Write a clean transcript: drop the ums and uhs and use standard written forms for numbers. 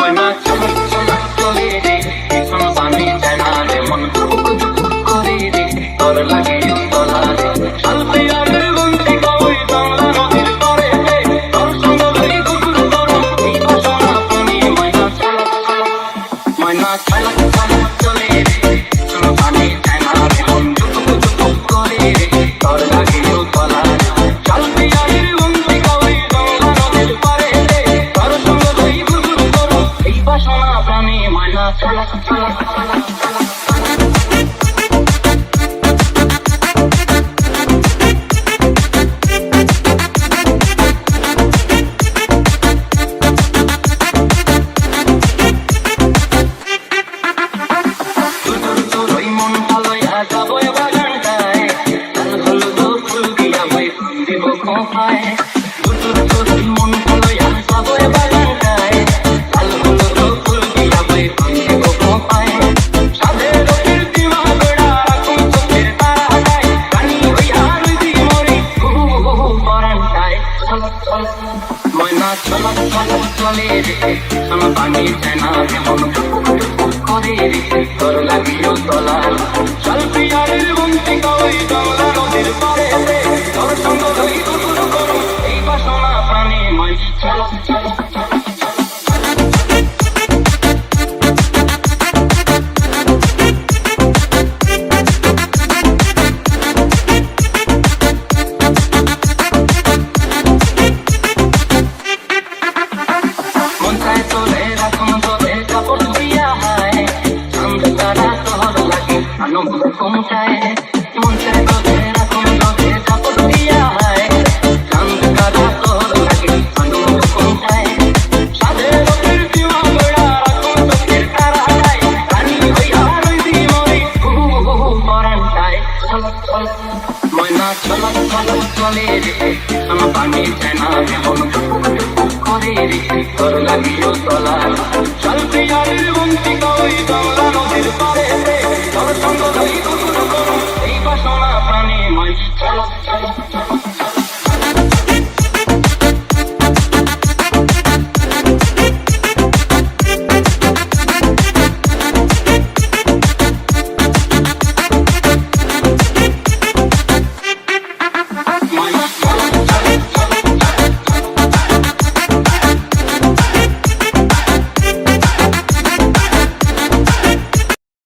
ময়না চলো চলো চলে রে কোনো পানি চায় না রে মন টুক টুক করে রে তোর লাগে তলা রে শালপি আরের বন্দি কই বাংলা নদীর পারে রে তোর সঙ্গ লই গুগুর করো এই বাসনা পানি ময়না চলো চলো ময়না চলো চলো চলে রে কোনো পানি চায় না রে মন টুক টুক করে রে তোর লাগে তলা রে শালপি আরের বন্দি কই বাংলা নদীর পারে রে তোর সঙ্গ লই গুগুর করো এই বাসনা পানি ময়না চলো চলো চলো ময়না চলো চলো চলে রে কোনো পানি চায় না রে মন করে রে তোর লাগিও তলা শালপি আরের বন্দি কই বাংলা নদীর পারে রে তোর সঙ্গ লই গুগুর করো এই বাসনা প্রাণী ময়না চলো চলো চলো কোনটায় মন চায় তোদের এখন তোদের কাপড় দিয়া হয় চাঁদ কাদা তোর লাগে আনন্দ কোনটায় সাদের রোদের দিওয়া গোড়া এখন চোখের তারা যায় রানী হইয়া রইদি মরি হুহু হুহু পরানটায় চলো চলো ময়না চলো চলো চলে রে কোনো পানি চায় না রে মন করে রে তোর লাগিও তলা শালপি আরের বন্দি কই বাংলা নদীর পারে রে তোর সঙ্গ লই গুগুর করো এই বাসনা প্রাণী ময়না চলো চলো চলো